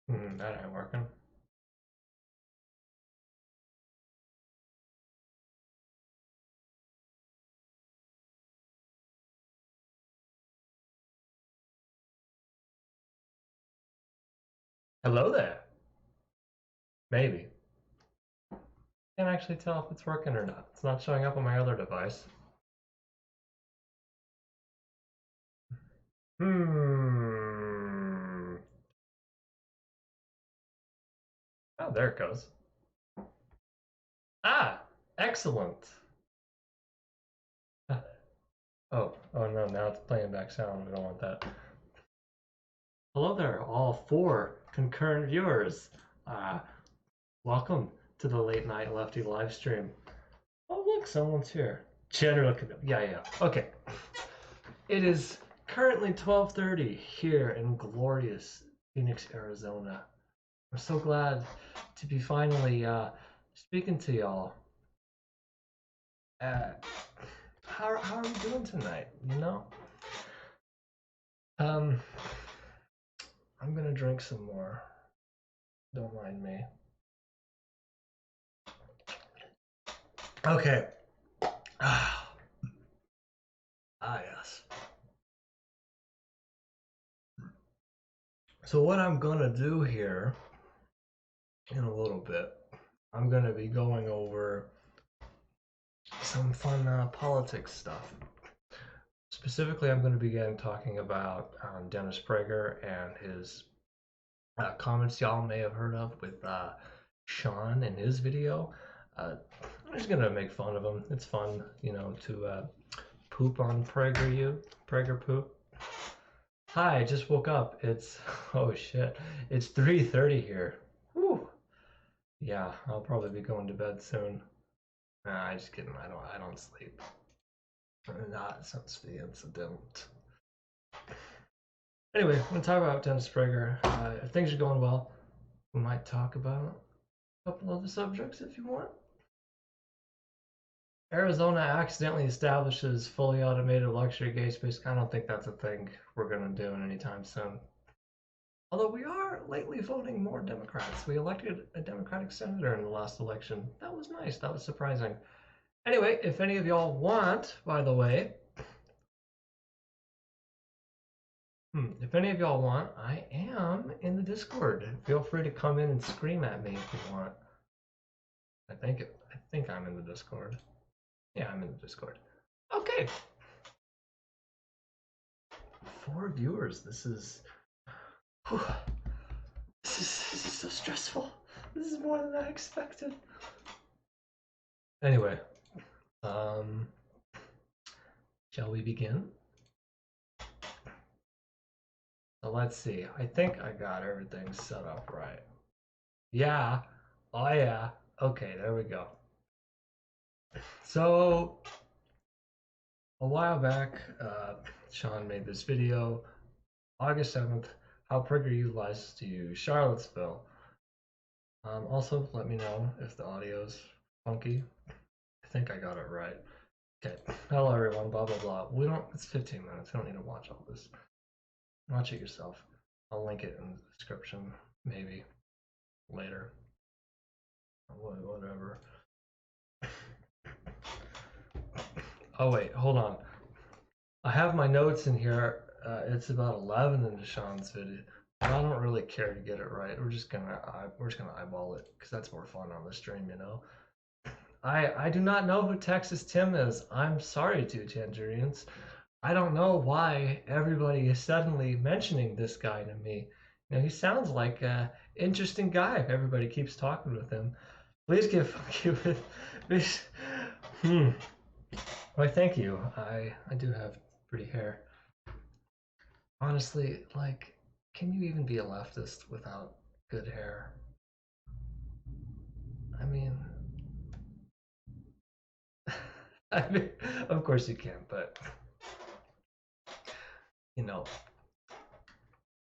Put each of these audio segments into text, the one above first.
That ain't working. Hello there. Maybe. Can't actually tell if it's working or not. It's not showing up on my other device. Hmm. Oh, there it goes. Ah, excellent. Oh no, now it's playing back sound. We don't want that. Hello there, all four concurrent viewers. Uh, Welcome to the late night lefty live stream. Oh look, someone's here. General, yeah. Okay. It is currently 12:30 here in glorious Phoenix, Arizona. I'm so glad to be finally speaking to y'all. Uh, how are you doing tonight? You know, um, I'm gonna drink some more. Don't mind me. Okay. Yes. So what I'm gonna do here in a little bit, I'm gonna be going over some fun politics stuff. Specifically, I'm going to begin talking about Dennis Prager and his comments y'all may have heard of with Sean in his video. I'm just going to make fun of him. It's fun, you know, to poop on Prager poop. Hi, I just woke up. It's, oh shit, it's 3:30 here. Whew. Yeah, I'll probably be going to bed soon. Nah, I just kidding. I don't sleep. Not since the incident. Anyway, I'm going to talk about Dennis Prager. If things are going well, we might talk about a couple other subjects if you want. Arizona accidentally establishes fully automated luxury gate space. I don't think that's a thing we're going to do anytime soon. Although we are lately voting more Democrats. We elected a Democratic senator in the last election. That was nice. That was surprising. Anyway, if any of y'all want, by the way, if any of y'all want, I am in the Discord. Feel free to come in and scream at me if you want. I think I'm in the Discord. Yeah, I'm in the Discord. Okay. 4 viewers. Whew, this is so stressful. This is more than I expected. Anyway, shall we begin? So let's see. I think I got everything set up right. Yeah. Oh yeah. Okay, there we go. So a while back, Sean made this video, August 7th, how Prager utilizes to use Charlottesville. Also, let me know if the audio's funky. I think I got it right. Okay. Hello, everyone. Blah blah blah. We don't. It's 15 minutes. You don't need to watch all this. Watch it yourself. I'll link it in the description, maybe later. Whatever. Oh wait, hold on. I have my notes in here. It's about 11 into Sean's video. I don't really care to get it right. We're just gonna eyeball it because that's more fun on the stream, you know. I do not know who Texas Tim is. I'm sorry, two tangerines. I don't know why everybody is suddenly mentioning this guy to me. You know, he sounds like an interesting guy. Everybody keeps talking with him. Please give this. Why, thank you. I do have pretty hair. Honestly, like, can you even be a leftist without good hair? I mean, I mean, of course you can, but you know,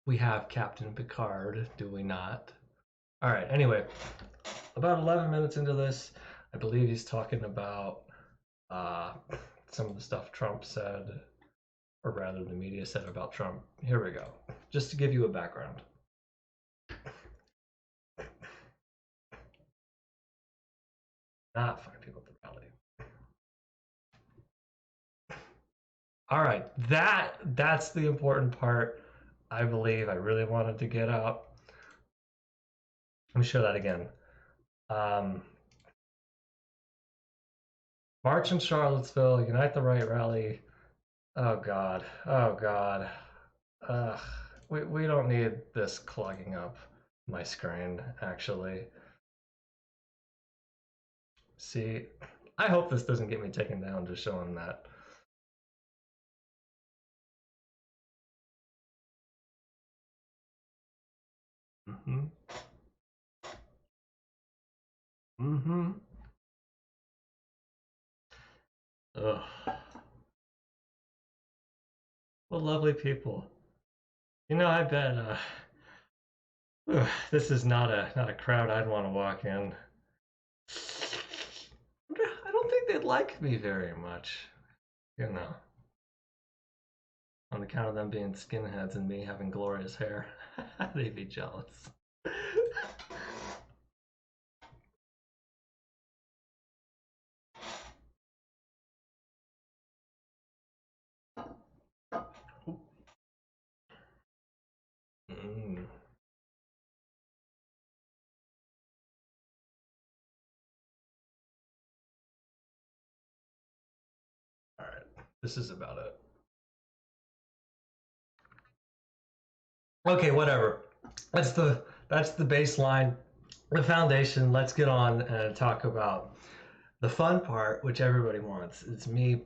we have Captain Picard, do we not? All right. Anyway, about 11 minutes into this, I believe he's talking about some of the stuff Trump said, or rather, the media said about Trump. Here we go. Just to give you a background. Not find people at the rally. All right, that's the important part. I believe I really wanted to get out. Let me show that again. March in Charlottesville, Unite the Right rally. Oh God, oh God. We don't need this clogging up my screen, actually. See, I hope this doesn't get me taken down just showing that. Mm-hmm. Mm-hmm. Ugh. What lovely people. You know, I bet this is not a crowd I'd want to walk in. I don't think they'd like me very much, you know, on account of them being skinheads and me having glorious hair. They'd be jealous. Mm. All right, this is about it. Okay, whatever. That's the baseline, the foundation. Let's get on and talk about the fun part, which everybody wants. It's me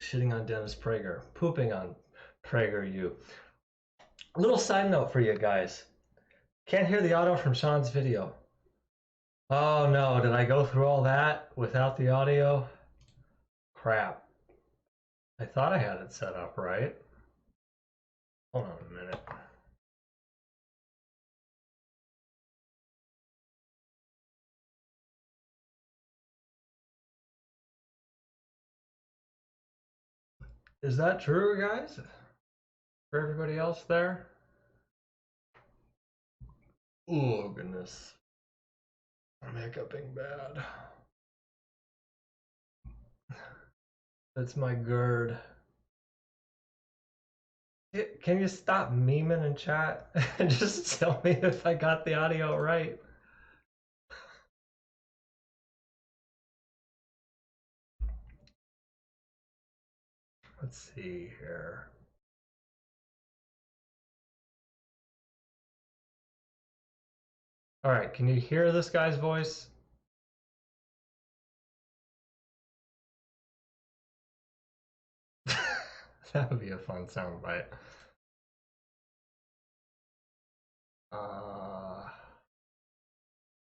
shitting on Dennis Prager, pooping on PragerU. A little side note for you guys. Can't hear the audio from Sean's video. Oh no, did I go through all that without the audio? Crap. I thought I had it set up right. Hold on a minute. Is that true, guys? For everybody else there? Oh, goodness. I'm hiccuping bad. That's my GERD. Can you stop memeing in chat and just tell me if I got the audio right? Let's see here. All right, can you hear this guy's voice? That would be a fun soundbite.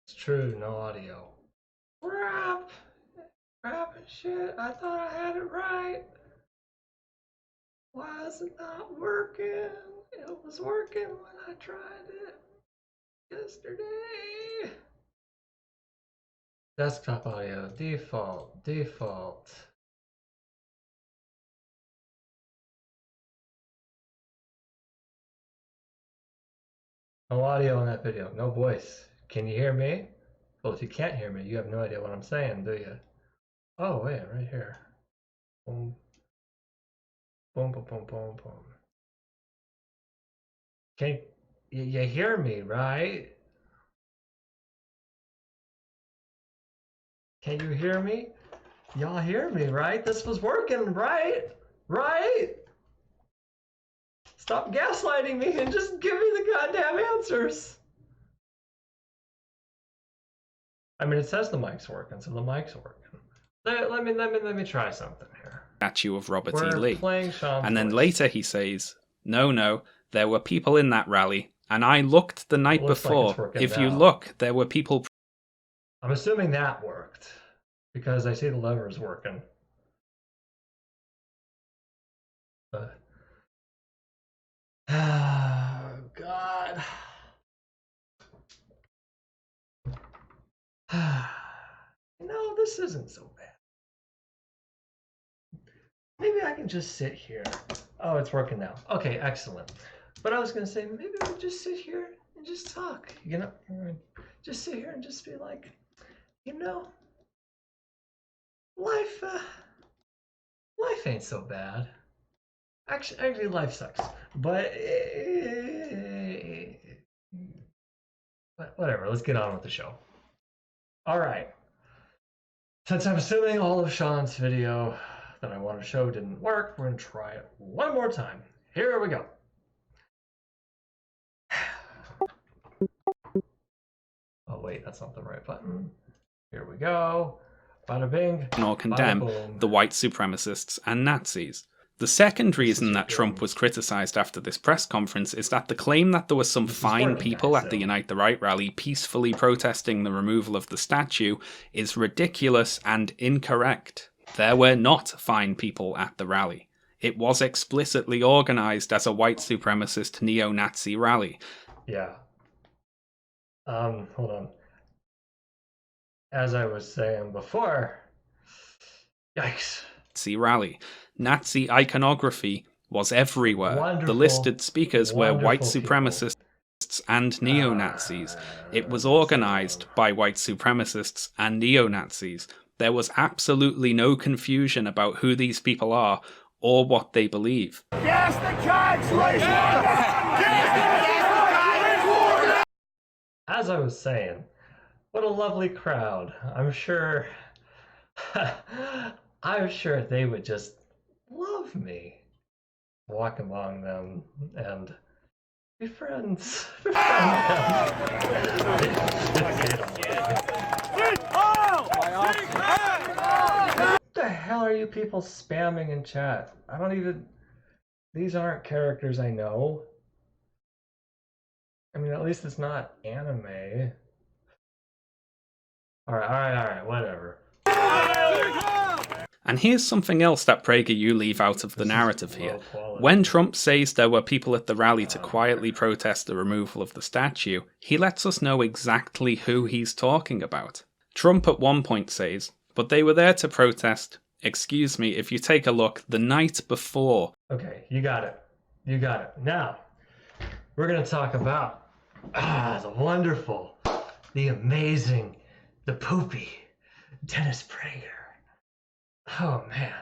It's true, no audio. Crap! Crap and shit, I thought I had it right. Why is it not working? It was working when I tried it yesterday. Desktop audio, default. No audio in that video, no voice. Can you hear me? Well, if you can't hear me, you have no idea what I'm saying, do you? Oh, wait, right here. Boom. Boom, boom, boom, boom, boom. Can you hear me, right? Can you hear me? Y'all hear me, right? This was working, right? Right? Stop gaslighting me and just give me the goddamn answers. I mean, it says the mic's working, so the mic's working. Let me try something here. Statue of Robert E. Lee. And then later he says, no, there were people in that rally, and I looked the night before. If you look, there were people. I'm assuming that worked, because I see the levers working. But... oh, God. No, this isn't so bad. Maybe I can just sit here. Oh, it's working now. Okay, excellent. But I was going to say, maybe we just sit here and just talk. You know, just sit here and just be like, you know, life ain't so bad. Actually, life sucks. But whatever. Let's get on with the show. All right. Since I'm assuming all of Sean's video that I wanted to show didn't work, we're gonna try it one more time. Here we go. Oh wait, that's not the right button. Here we go. Bada bing. Nor condemn the white supremacists and Nazis. The second reason that Trump was criticised after this press conference is that the claim that there were some fine people at the Unite the Right rally peacefully protesting the removal of the statue is ridiculous and incorrect. There were not fine people at the rally. It was explicitly organised as a white supremacist neo-Nazi rally. Yeah. Hold on. As I was saying before, yikes. Rally. Nazi iconography was everywhere. Wonderful, the listed speakers were white supremacists and neo-Nazis. It was organised by white supremacists and neo-Nazis. There was absolutely no confusion about who these people are or what they believe. Gas the cuts! As I was saying, what a lovely crowd. I'm sure they would just love me. Walk among them and be friends. What the hell are you people spamming in chat? These aren't characters I know. I mean, at least it's not anime. All right, whatever. And here's something else that Prager you leave out of the narrative here. When Trump says there were people at the rally to quietly protest the removal of the statue, he lets us know exactly who he's talking about. Trump at one point says, but they were there to protest, excuse me, if you take a look, the night before. Okay, you got it. Now, we're going to talk about the wonderful, the amazing, the poopy Dennis Prager. Oh man,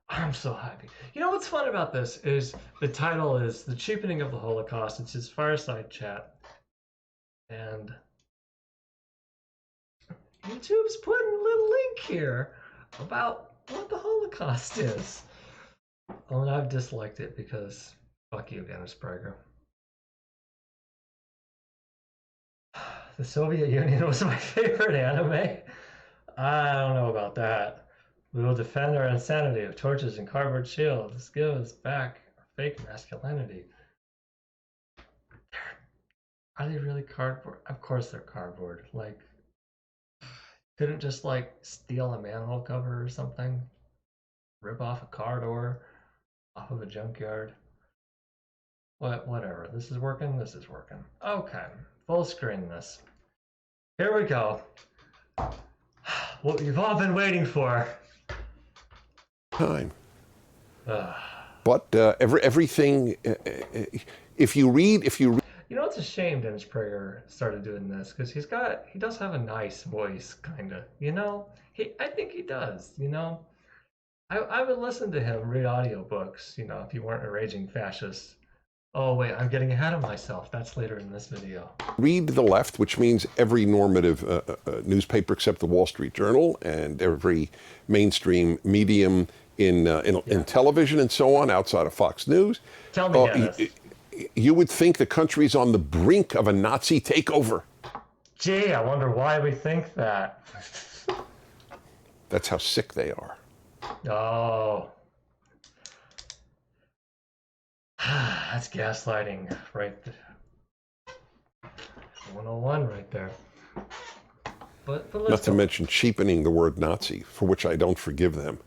I'm so happy. You know what's fun about this is the title is The Cheapening of the Holocaust. It's his fireside chat. And YouTube's putting a little link here about what the Holocaust is. Oh, and I've disliked it because fuck you, Dennis Prager. The Soviet Union was my favorite anime. I don't know about that. We will defend our insanity of torches and cardboard shields. Give us back our fake masculinity. Are they really cardboard? Of course they're cardboard. Like, couldn't just like steal a manhole cover or something? Rip off a car door off of a junkyard? Whatever. This is working. Okay. Full screen this. Here we go. What you've all been waiting for. Time. But everything, if you read. You know, it's a shame Dennis Prager started doing this because he does have a nice voice, kind of. You know, I think he does. You know, I would listen to him read audiobooks. You know, if you weren't a raging fascist. Oh wait, I'm getting ahead of myself. That's later in this video. Read the left, which means every normative newspaper except the Wall Street Journal and every mainstream medium in television and so on, outside of Fox News. Tell me, Dennis. You would think the country's on the brink of a Nazi takeover. Gee, I wonder why we think that. That's how sick they are. Oh. That's gaslighting right there. 101 right there. But not to mention cheapening the word Nazi, for which I don't forgive them.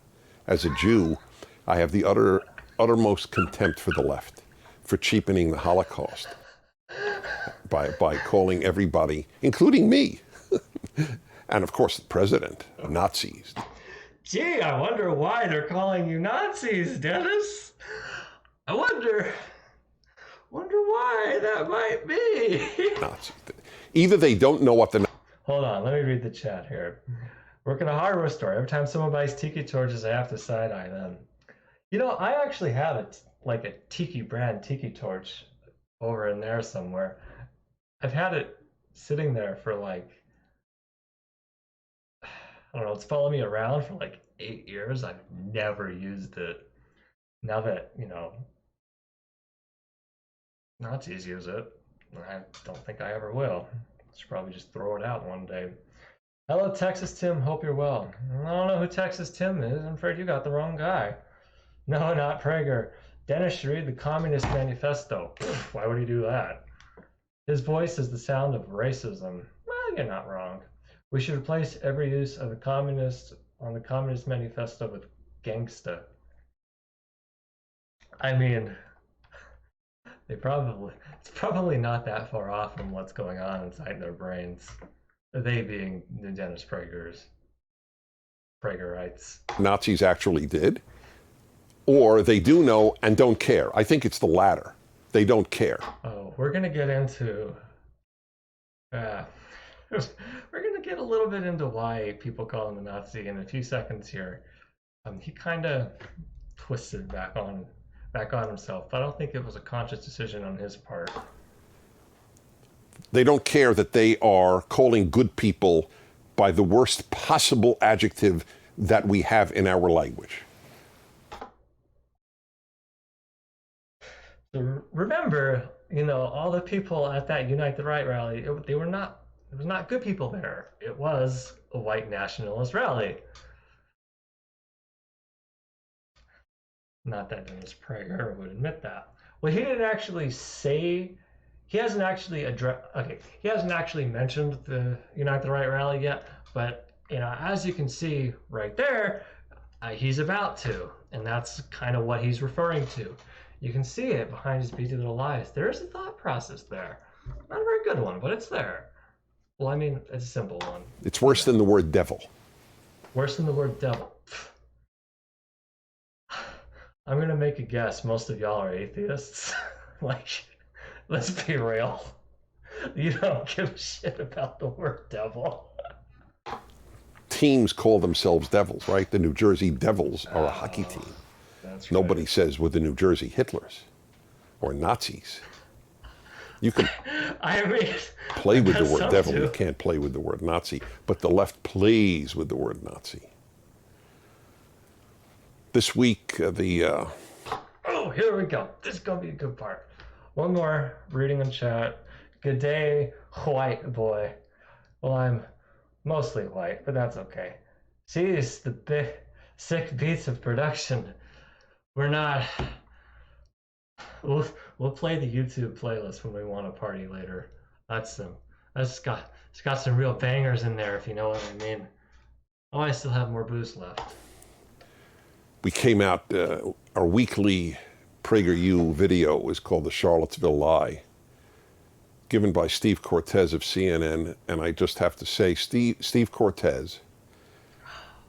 As a Jew, I have the uttermost contempt for the left, for cheapening the Holocaust by calling everybody, including me, and of course the president, Nazis. Gee, I wonder why they're calling you Nazis, Dennis. I wonder why that might be. Nazis. Either they don't know what the... Hold on, let me read the chat here. Work in a hardware store. Every time someone buys tiki torches, I have to side eye them. You know, I actually have a tiki brand tiki torch over in there somewhere. I've had it sitting there for like, I don't know, it's followed me around for like 8 years. I've never used it. Now that, Nazis use it, I don't think I ever will. Should probably just throw it out one day. Hello, Texas Tim. Hope you're well. I don't know who Texas Tim is. I'm afraid you got the wrong guy. No, not Prager. Dennis should read the Communist Manifesto. Why would he do that? His voice is the sound of racism. Well, you're not wrong. We should replace every use of the Communist Manifesto with gangsta. I mean, it's probably not that far off from what's going on inside their brains. They being the Dennis Pragerites. Nazis actually did, or they do know and don't care. I think it's the latter. They don't care. Oh, we're gonna get into. We're gonna get a little bit into why people call him a Nazi in a few seconds here. He kind of twisted back on himself. I don't think it was a conscious decision on his part. They don't care that they are calling good people by the worst possible adjective that we have in our language. So remember, all the people at that Unite the Right rally, it was not good people there. It was a white nationalist rally. Not that Dennis Prager would admit that. Well, he didn't actually say. He hasn't actually he hasn't actually mentioned the Unite the Right rally yet. But as you can see right there, he's about to, and that's kind of what he's referring to. You can see it behind his beady little eyes. There's a thought process there. Not a very good one, but it's there. Well, I mean, it's a simple one. It's worse than the word devil. Worse than the word devil. I'm going to make a guess. Most of y'all are atheists. Let's be real. You don't give a shit about the word devil. Teams call themselves devils, right? The New Jersey Devils are a hockey team. That's Nobody right. says we're the New Jersey Hitlers or Nazis. You can play with the word devil. You can't play with the word Nazi. But the left plays with the word Nazi. This week, Oh, here we go. This is going to be a good part. One more reading in chat. Good day, white boy. Well, I'm mostly white, but that's okay. Jeez, the big, sick beats of production. We're not. We'll play the YouTube playlist when we want to party later. That's got some real bangers in there, if you know what I mean. Oh, I still have more booze left. we came out, our weekly PragerU video was called The Charlottesville Lie, given by Steve Cortez of CNN. And I just have to say, Steve Cortez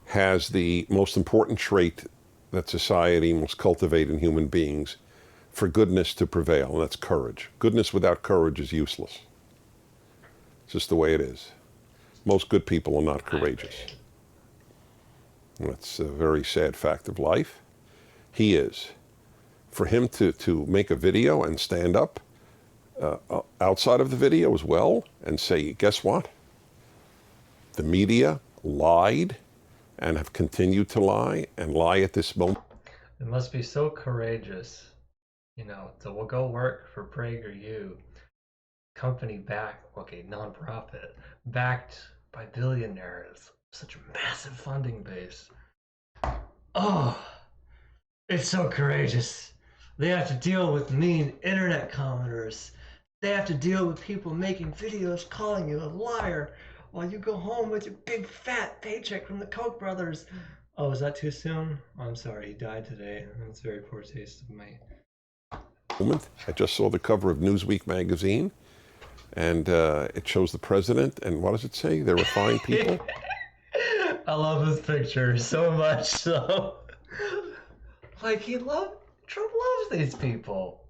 has the most important trait that society must cultivate in human beings for goodness to prevail, and that's courage. Goodness without courage is useless. It's just the way it is. Most good people are not courageous. That's a very sad fact of life. He is. For him to make a video and stand up outside of the video as well and say, guess what? The media lied and have continued to lie and lie at this moment. It must be so courageous, to we'll go work for PragerU, company nonprofit, backed by billionaires, such a massive funding base. Oh, it's so courageous. They have to deal with mean internet commenters. They have to deal with people making videos calling you a liar while you go home with your big fat paycheck from the Koch brothers. Oh, is that too soon? Oh, I'm sorry, he died today. That's a very poor taste of me. I just saw the cover of Newsweek magazine, and it shows the president, and what does it say? They're refined people. I love this picture so much. So, Trump loves these people.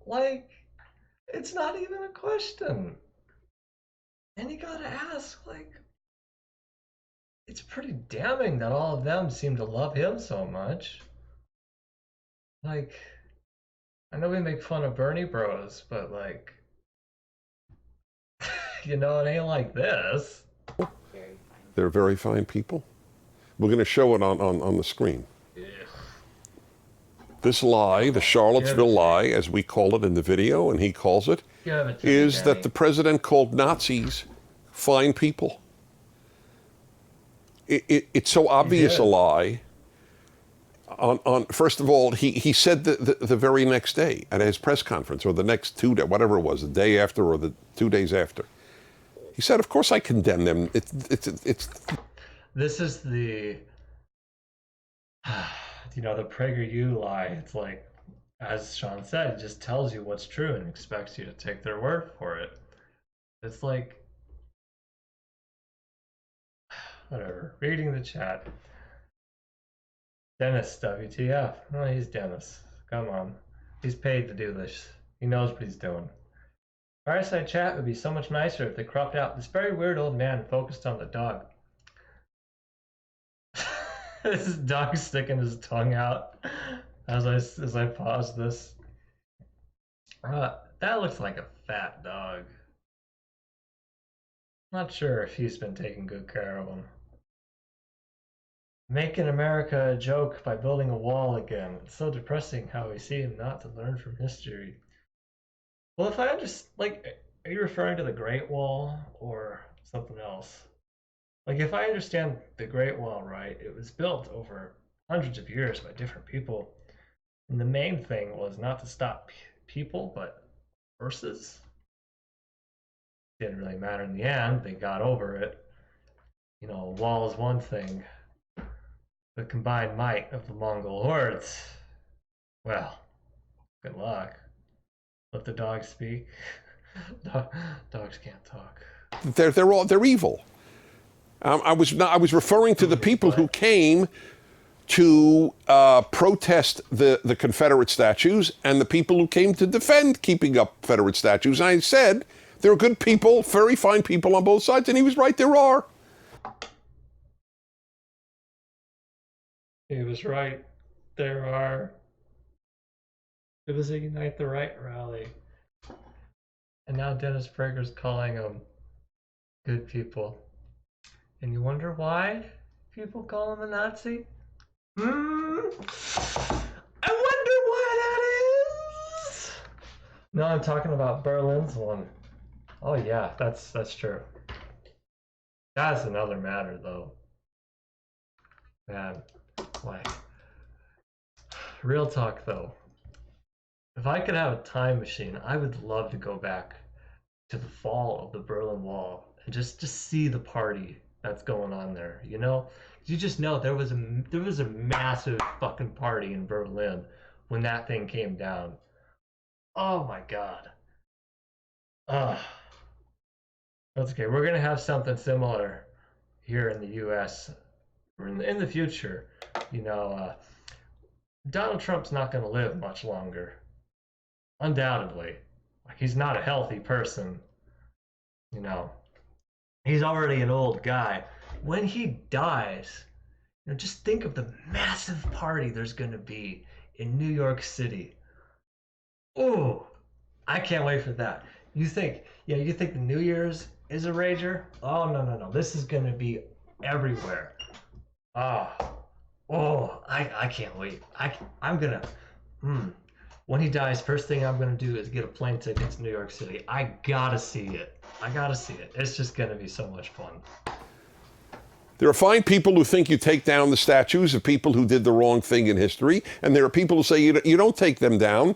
It's not even a question. And you gotta ask, it's pretty damning that all of them seem to love him so much. Like, I know we make fun of Bernie Bros, but like, it ain't like this. They're very fine people. We're going to show it on the screen. Yeah. This lie, the Charlottesville lie, as we call it in the video, and he calls it, is that the president called Nazis fine people. It's so obvious a lie. First of all, he said the very next day at his press conference, or the next 2 days, whatever it was, the day after or the 2 days after. He said, "Of course I condemn them. It's." This is the, the Prager Lie. It's like, as Sean said, it just tells you what's true and expects you to take their word for it. It's like, whatever. Reading the chat. Dennis, WTF. Oh, he's Dennis. Come on. He's paid to do this. He knows what he's doing. Fireside chat would be so much nicer if they cropped out this very weird old man and focused on the dog. This dog sticking his tongue out as I pause this. That looks like a fat dog. Not sure if he's been taking good care of him. Making America a joke by building a wall again. It's so depressing how we seem not to learn from history. Well, if I just, are you referring to the Great Wall or something else? Like, if I understand the Great Wall right, it was built over hundreds of years by different people. And the main thing was not to stop people, but horses. Didn't really matter in the end. They got over it. A wall is one thing. The combined might of the Mongol hordes. Well, good luck. Let the dogs speak. Dogs can't talk. They're evil. I was referring to the people who came to protest the Confederate statues and the people who came to defend keeping up Confederate statues. And I said there are good people, very fine people on both sides, and he was right. There are. He was right. There are. It was a Unite the Right rally. And now Dennis Prager's calling them good people. And you wonder why people call him a Nazi? I wonder why that is. No, I'm talking about Berlin's one. Oh yeah, that's true. That's another matter though. Man, real talk though. If I could have a time machine, I would love to go back to the fall of the Berlin Wall and just see the party that's going on there. You just know there was a massive fucking party in Berlin when that thing came down. Oh my god. That's okay. We're gonna have something similar here in the U.S. in the future. Donald Trump's not gonna live much longer. Undoubtedly. He's not a healthy person. He's already an old guy. When he dies, just think of the massive party there's going to be in New York City. Oh, I can't wait for that. You think the New Year's is a rager? Oh, no. This is going to be everywhere. I can't wait. I'm going to... When he dies, first thing I'm going to do is get a plane ticket to New York City. I gotta see it. It's just going to be so much fun. There are fine people who think you take down the statues of people who did the wrong thing in history, and there are people who say you don't take them down.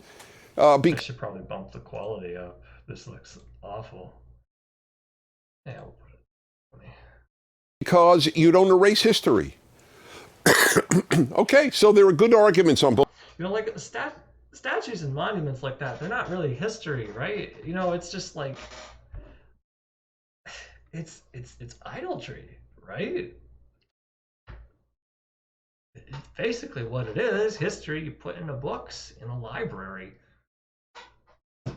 I should probably bump the quality up. This looks awful. Yeah, we'll put it. Because you don't erase history. Okay, so there are good arguments on both. Like the statues and monuments like that, they're not really history, right? It's just like it's idolatry, right? It's basically what it is. History you put into books in a library. You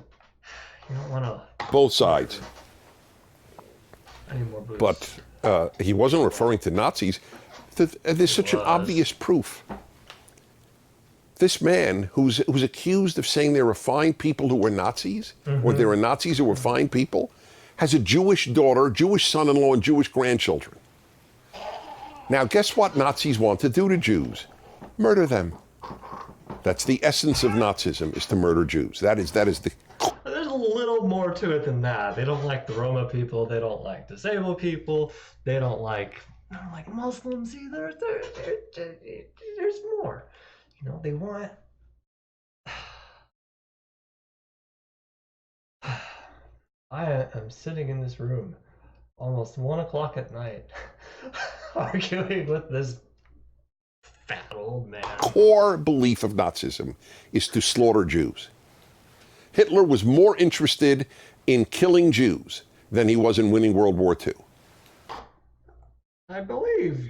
don't want to... Both sides. I need more boots. But he wasn't referring to Nazis. There's such an obvious proof. This man who's accused of saying there were fine people who were Nazis, or there were Nazis who were fine people, has a Jewish daughter, Jewish son-in-law, and Jewish grandchildren. Now, guess what Nazis want to do to Jews? Murder them. That's the essence of Nazism, is to murder Jews. That is the... There's a little more to it than that. They don't like the Roma people. They don't like disabled people. They don't like Muslims either. There's more. You know, they want... I am sitting in this room almost 1 o'clock at night arguing with this fat old man. Core belief of Nazism is to slaughter Jews. Hitler was more interested in killing Jews than he was in winning World War II. I believe,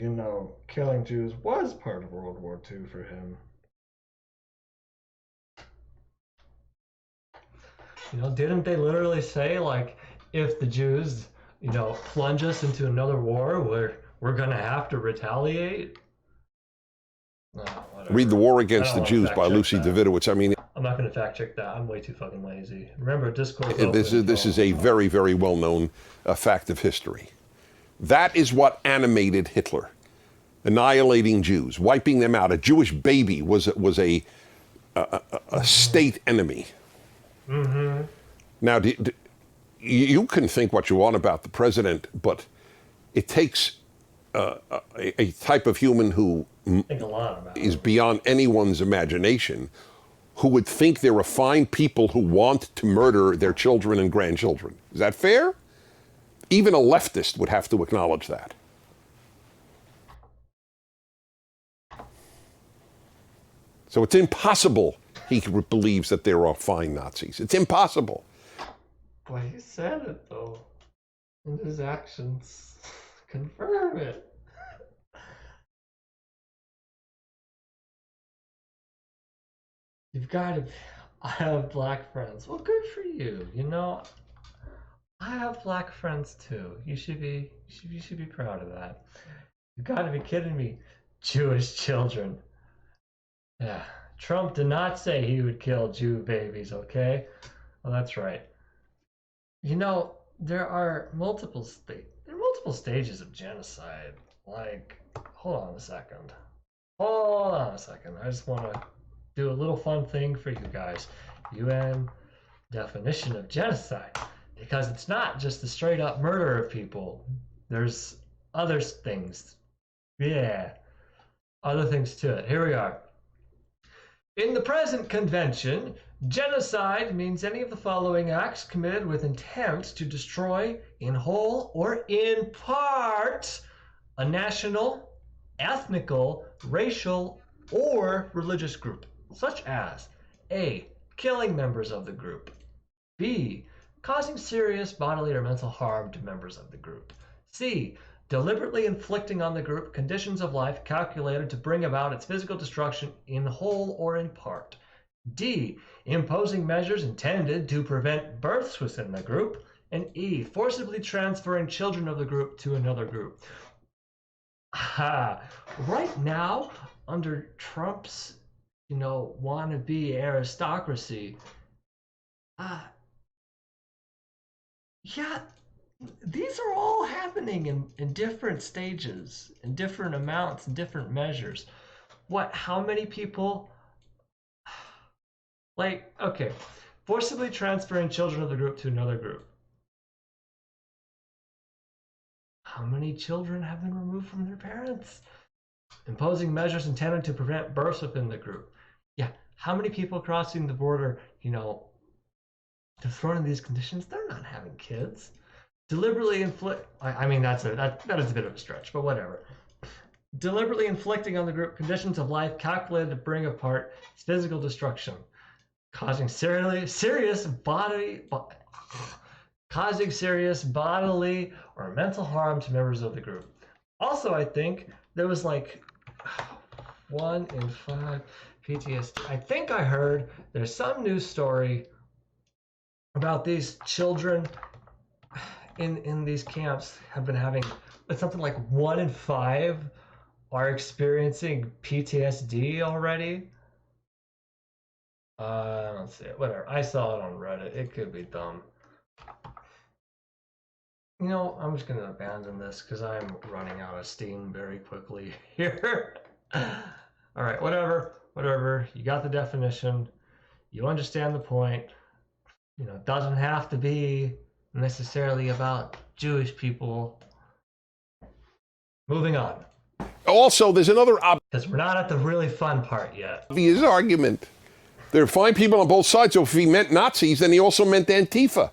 killing Jews was part of World War II for him. Didn't they literally say, if the Jews, plunge us into another war, we're going to have to retaliate? Read The War Against the Jews by Lucy Davidowitz. I mean, I'm not going to fact check that. I'm way too fucking lazy. Remember, Discord. This is a very, very well-known fact of history. That is what animated Hitler. Annihilating Jews, wiping them out. A Jewish baby was a state enemy. Mm-hmm. Now, you can think what you want about the president, but it takes a type of human who is beyond anyone's imagination, who would think there are fine people who want to murder their children and grandchildren. Is that fair? Even a leftist would have to acknowledge that. So it's impossible he believes that there are fine Nazis. It's impossible. Well, he said it, though. And his actions confirm it. You've got to... I have black friends. Well, good for you. I have black friends, too. You should be proud of that. You've got to be kidding me. Jewish children. Yeah. Trump did not say he would kill Jew babies, okay? Well, that's right. There are multiple stages of genocide. Hold on a second. I just want to do a little fun thing for you guys. UN definition of genocide. Because it's not just the straight up murder of people. There's other things. Yeah. Other things to it. Here we are. In the present convention, genocide means any of the following acts committed with intent to destroy, in whole or in part, a national, ethnical, racial, or religious group, such as A. Killing members of the group. B. Causing serious bodily or mental harm to members of the group. C. Deliberately inflicting on the group conditions of life calculated to bring about its physical destruction in whole or in part. D. Imposing measures intended to prevent births within the group. And E. Forcibly transferring children of the group to another group. Right now, under Trump's, wannabe aristocracy, these are all happening in different stages, in different amounts, in different measures. How many people? Forcibly transferring children of the group to another group. How many children have been removed from their parents? Imposing measures intended to prevent births within the group. Yeah, how many people crossing the border, to thrown in these conditions, they're not having kids. Deliberately inflict... that is a bit of a stretch, but whatever. Deliberately inflicting on the group conditions of life calculated to bring apart its physical destruction. Causing serious bodily or mental harm to members of the group. Also, I think there was 1 in 5 PTSD. I think I heard there's some news story about these children in these camps have been having, it's something like 1 in 5 are experiencing PTSD already. I don't see it. Whatever. I saw it on Reddit. It could be dumb. You know, I'm just gonna abandon this because I'm running out of steam very quickly here. All right, whatever. You got the definition. You understand the point. You know, it doesn't have to be necessarily about Jewish people. Moving on. Also, there's another Because we're not at the really fun part yet. obvious argument. There are fine people on both sides, so if he meant Nazis, then he also meant Antifa.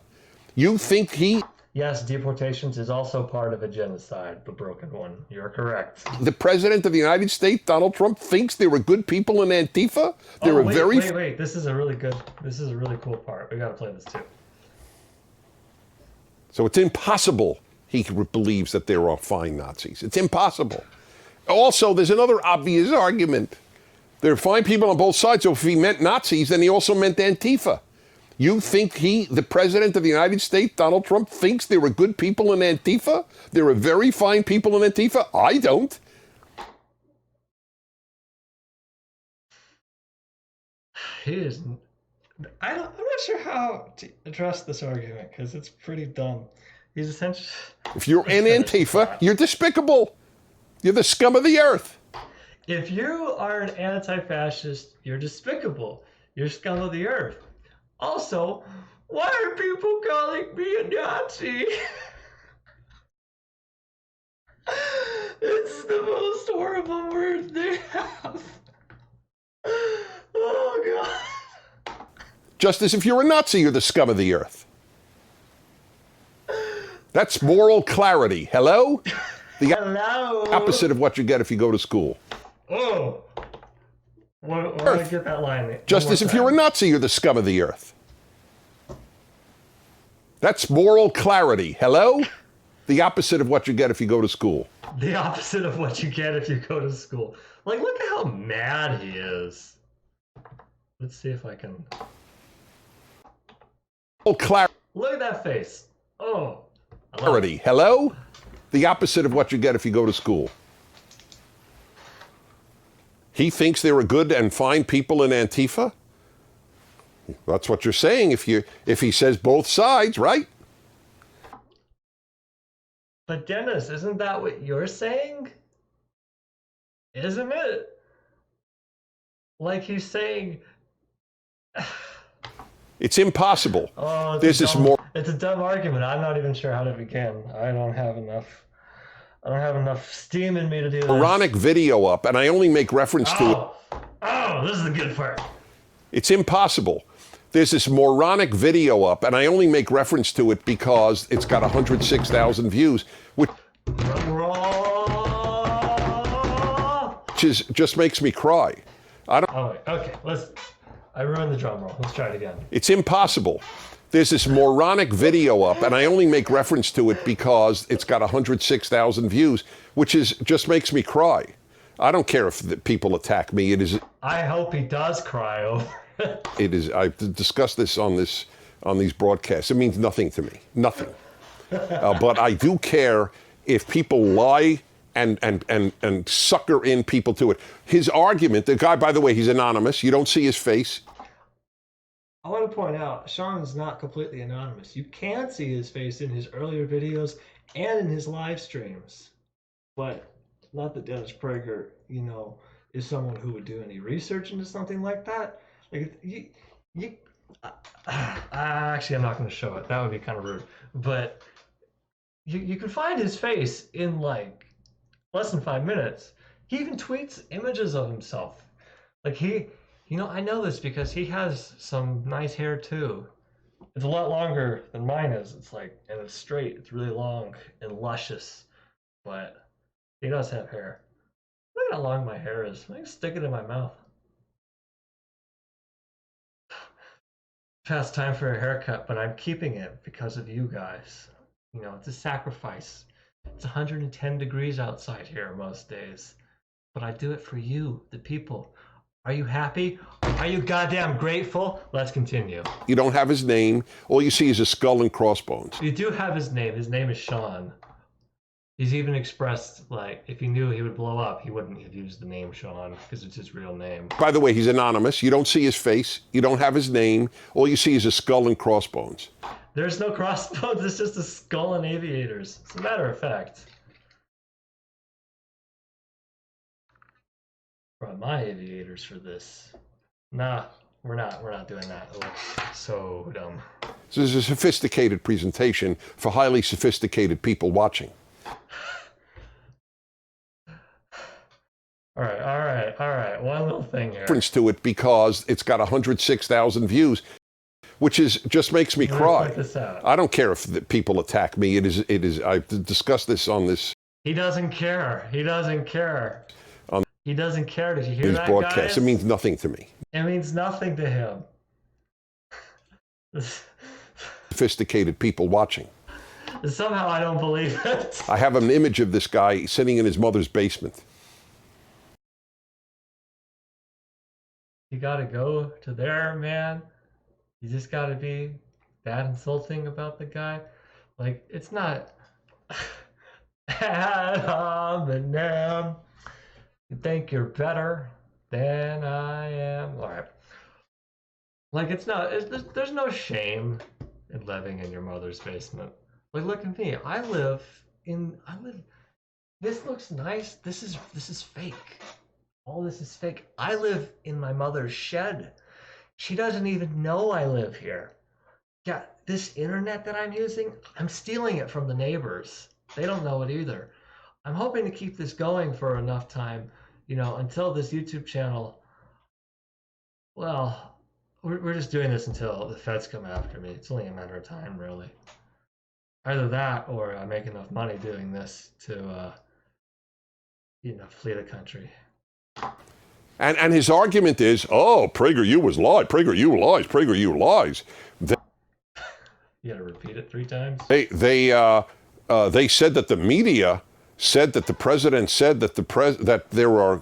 You think he... Yes, deportations is also part of a genocide, the broken one. You're correct. The President of the United States, Donald Trump, thinks there were good people in Antifa? There are Wait. This is a really cool part. We gotta play this too. So it's impossible he believes that there are fine Nazis. It's impossible. Also, there's another obvious argument. There are fine people on both sides, so if he meant Nazis, then he also meant Antifa. You think the President of the United States, Donald Trump, thinks there are good people in Antifa? There are very fine people in Antifa? I don't. I'm not sure how to address this argument because it's pretty dumb. He's essentially... If you're in Antifa, you're despicable. You're the scum of the earth. If you are an anti-fascist, you're despicable. You're scum of the earth. Also, why are people calling me a Nazi? It's the most horrible word they have. Oh, God. Just as if you're a Nazi, you're the scum of the earth. That's moral clarity. Hello? Hello. Opposite of what you get if you go to school. Oh. Why do I get that line? Just as if you're a Nazi, you're the scum of the earth. That's moral clarity. Hello? The opposite of what you get if you go to school. The opposite of what you get if you go to school. Like, look at how mad he is. Let's see if I can... Look at that face. Oh. Clarity. Hello? The opposite of what you get if you go to school. He thinks there are good and fine people in Antifa? That's what you're saying if he says both sides, right? But Dennis, isn't that what you're saying? Isn't it? Like he's saying... It's impossible. Oh, it's a dumb argument. I'm not even sure how to begin. I don't have enough steam in me to do this. Moronic video up, and I only make reference to it. Oh, this is the good part. It's impossible. There's this moronic video up, and I only make reference to it because it's got 106,000 views, which just makes me cry. Okay. I ruined the drum roll. Let's try it again. It's impossible. There's this moronic video up, and I only make reference to it because it's got 106,000 views, which just makes me cry. I don't care if the people attack me. It is. I hope he does cry over it. It is. I've discussed this on these broadcasts. It means nothing to me. Nothing. But I do care if people lie and sucker in people to it. His argument, the guy, by the way, he's anonymous. You don't see his face. I want to point out, Sean's not completely anonymous. You can see his face in his earlier videos and in his live streams. But not that Dennis Prager, is someone who would do any research into something like that. Like, actually, I'm not going to show it. That would be kind of rude. But you can find his face in like less than 5 minutes. He even tweets images of himself. Like I know this because he has some nice hair too. It's a lot longer than mine is. And it's straight. It's really long and luscious. But he does have hair. Look at how long my hair is. I can stick it in my mouth. Past time for a haircut, but I'm keeping it because of you guys. It's a sacrifice. It's 110 degrees outside here most days. But I do it for you, the people. Are you happy? Are you goddamn grateful? Let's continue. You don't have his name. All you see is a skull and crossbones. You do have his name. His name is Sean. He's even expressed, like, if he knew he would blow up, he wouldn't have used the name Sean because it's his real name. By the way, he's anonymous. You don't see his face. You don't have his name. All you see is a skull and crossbones. There's no crossbones. It's just a skull and aviators. As a matter of fact. Brought my aviators for this. Nah, we're not doing that. It looks so dumb. This is a sophisticated presentation for highly sophisticated people watching. All right. One little thing here. Difference to it because it's got 106,000 views, which is just makes me cry. This out. I don't care if the people attack me. It is. I've discussed this on this. He doesn't care. He doesn't care. He doesn't care. Did you hear These that, broadcasts. guys? It means nothing to me. It means nothing to him. Sophisticated people watching. Somehow I don't believe it. I have an image of this guy sitting in his mother's basement. You gotta go to there, man. You just gotta be that insulting about the guy. Like, it's not Eminem. You think you're better than I am. All right. Like, it's not, there's no shame in living in your mother's basement. Like, look at me. This looks nice. This is fake. All this is fake. I live in my mother's shed. She doesn't even know I live here. Yeah, this internet that I'm using, I'm stealing it from the neighbors. They don't know it either. I'm hoping to keep this going for enough time, until this YouTube channel, well, we're just doing this until the feds come after me. It's only a matter of time, really. Either that or I make enough money doing this to, flee the country. And his argument is, oh, PragerU was lied. PragerU lies. PragerU lies. You got to repeat it 3 times. They said that the media said that the president said that that there are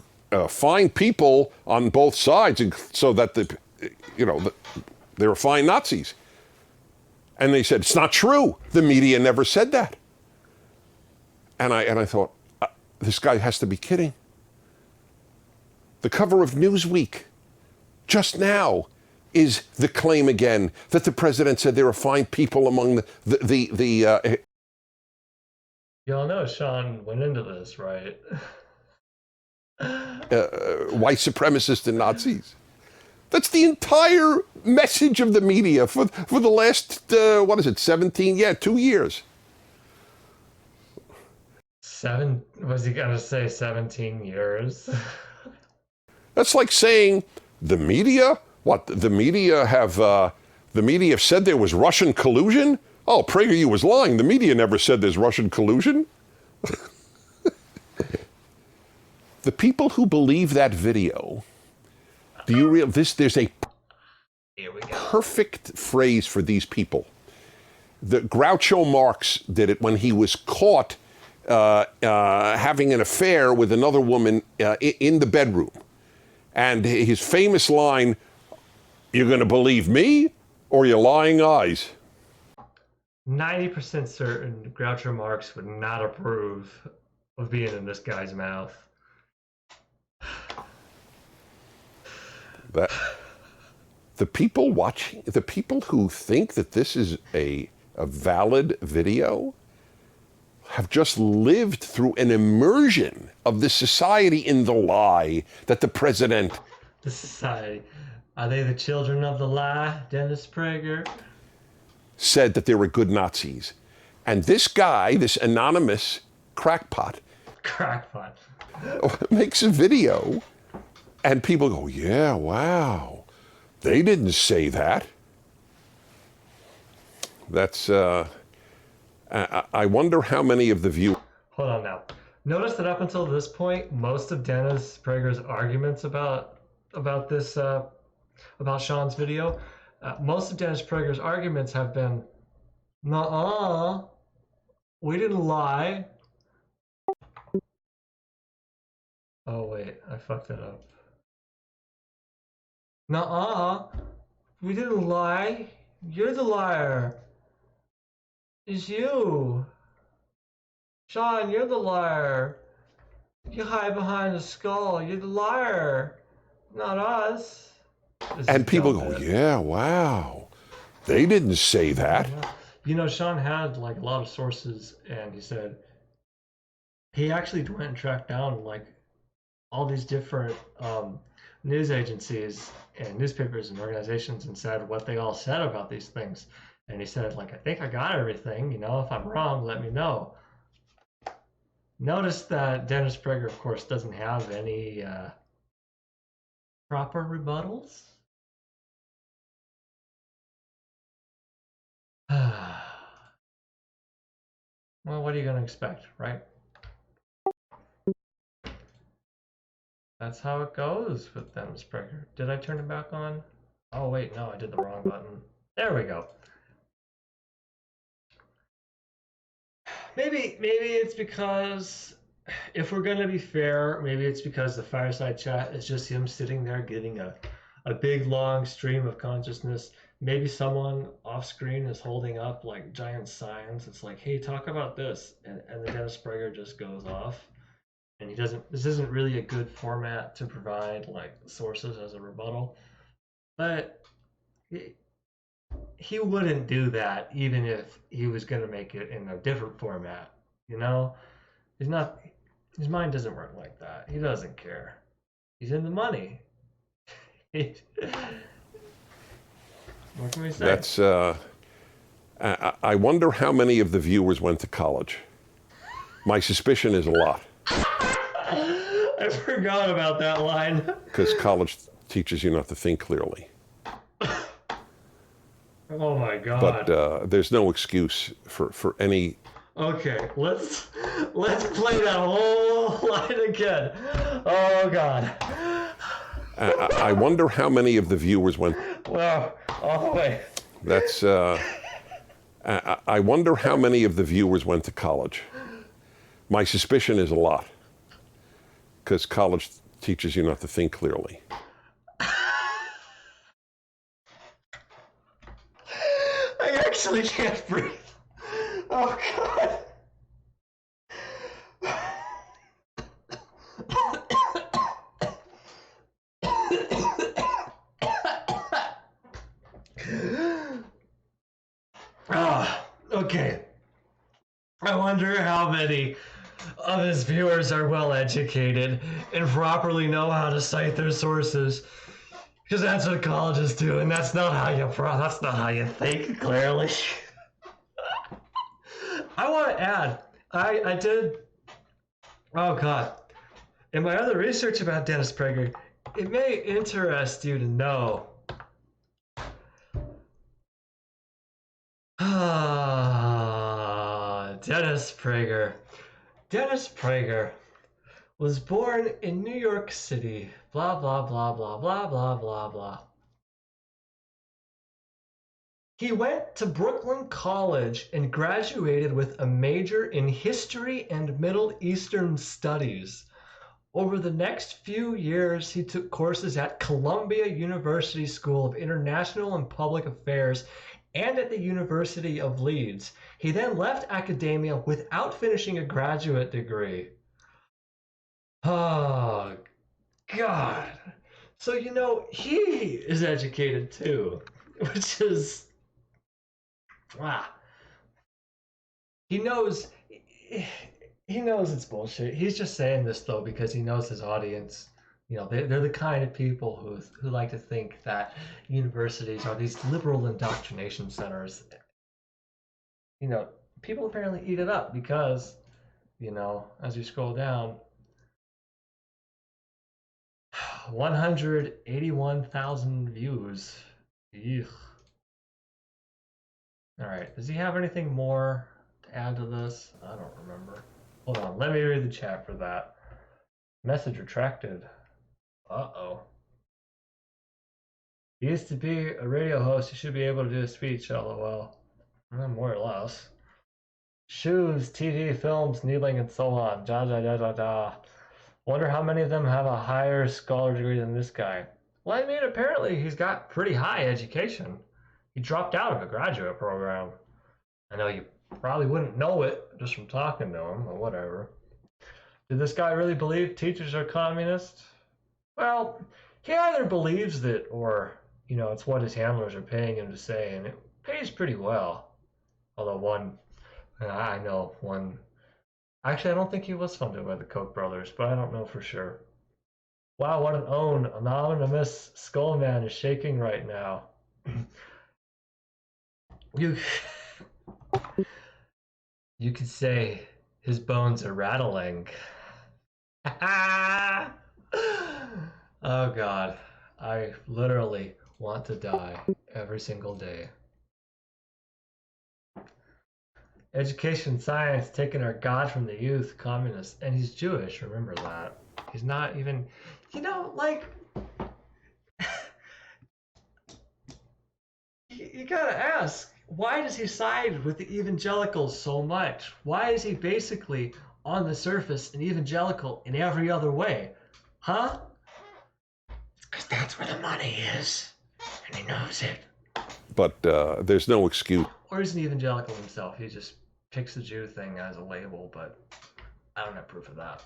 fine people on both sides, so that they were fine Nazis. And they said it's not true. The media never said that. And I thought, this guy has to be kidding. The cover of Newsweek just now is the claim again that the president said there are fine people among the Y'all know Sean went into this, right? white supremacists and Nazis. That's the entire message of the media for the last, 17? Yeah, 2 years. Was he gonna say 17 years? That's like saying the media. What the media have said there was Russian collusion. Oh, PragerU was lying. The media never said there's Russian collusion. The people who believe that video, do you realize there's a perfect phrase for these people. The Groucho Marx did it when he was caught having an affair with another woman in the bedroom. And his famous line, "You're going to believe me or your lying eyes?" 90% certain Groucho Marx would not approve of being in this guy's mouth. That the people watching, the people who think that this is a valid video have just lived through an immersion of the society in the lie that the president... The society. Are they the children of the lie, Dennis Prager? ...said that they were good Nazis. And this guy, this anonymous crackpot... Crackpot. ...makes a video, and people go, yeah, wow, they didn't say that. That's... I wonder how many of the viewers... Hold on now. Notice that up until this point, most of Dennis Prager's arguments about this, about Sean's video, most of Dennis Prager's arguments have been, nuh-uh, we didn't lie. Oh wait, I fucked that up. Nuh-uh. We didn't lie. You're the liar. It's you. Sean, you're the liar. You hide behind the skull. You're the liar. Not us. And people go, yeah, wow. They didn't say that. You know, Sean had like a lot of sources, and he said he actually went and tracked down like all these different news agencies and newspapers and organizations and said what they all said about these things. And he said, like, I think I got everything. You know, if I'm wrong, let me know. Notice that Dennis Prager, of course, doesn't have any proper rebuttals. Well, what are you going to expect, right? That's how it goes with Dennis Prager. Did I turn it back on? Oh, wait, no, I did the wrong button. There we go. Maybe it's because, if we're gonna be fair, maybe it's because the fireside chat is just him sitting there getting a big long stream of consciousness. Maybe someone off screen is holding up like giant signs. It's like, hey, talk about this, and the Dennis Prager just goes off, and he doesn't. This isn't really a good format to provide like sources as a rebuttal, but he wouldn't do that even if he was going to make it in a different format. You know, he's not. His mind doesn't work like that. He doesn't care. He's in the money. What can we say? That's. I wonder how many of the viewers went to college. My suspicion is a lot. I forgot about that line. Because college teaches you not to think clearly. Oh my God. But there's no excuse for any. Okay, let's play that whole line again. Oh God. I wonder how many of the viewers went. Well, all the way. That's. I wonder how many of the viewers went to college. My suspicion is a lot. Because college teaches you not to think clearly. I actually can't breathe. Oh God. Okay. I wonder how many of his viewers are well educated and properly know how to cite their sources, because that's what colleges do, and that's not how you think clearly. I want to add, I did. Oh God! In my other research about Dennis Prager, it may interest you to know. Dennis Prager. Dennis Prager was born in New York City. Blah, blah, blah, blah, blah, blah, blah, blah. He went to Brooklyn College and graduated with a major in history and Middle Eastern studies. Over the next few years, he took courses at Columbia University School of International and Public Affairs and at the University of Leeds. He then left academia without finishing a graduate degree. Oh, God. So, you know, he is educated too, which is, wow. He knows it's bullshit. He's just saying this though because he knows his audience. You know, they're the kind of people who like to think that universities are these liberal indoctrination centers. You know, people apparently eat it up because, you know, as you scroll down, 181,000 views. Eugh. All right, does he have anything more to add to this? I don't remember. Hold on, let me read the chat for that. Message retracted. Uh-oh. He used to be a radio host. He should be able to do a speech, lol. More or less. Shoes, TV, films, needling, and so on. Ja, ja, ja, ja, ja. Wonder how many of them have a higher scholar degree than this guy. Well, I mean, apparently he's got pretty high education. He dropped out of a graduate program. I know you probably wouldn't know it just from talking to him, or whatever. Did this guy really believe teachers are communists? Well, he either believes it or, it's what his handlers are paying him to say, and it pays pretty well. Although I know one. Actually, I don't think he was funded by the Koch brothers, but I don't know for sure. Wow, what an own. Anonymous Skullman is shaking right now. You, you could say his bones are rattling. Oh God, I literally want to die every single day. Education, science, taking our God from the youth, communists, and he's Jewish. Remember that. He's not even, like, you gotta ask, why does he side with the evangelicals so much? Why is he basically on the surface an evangelical in every other way? Huh? Because that's where the money is, and he knows it. But there's no excuse. Or he's an evangelical himself. He just picks the Jew thing as a label, but I don't have proof of that.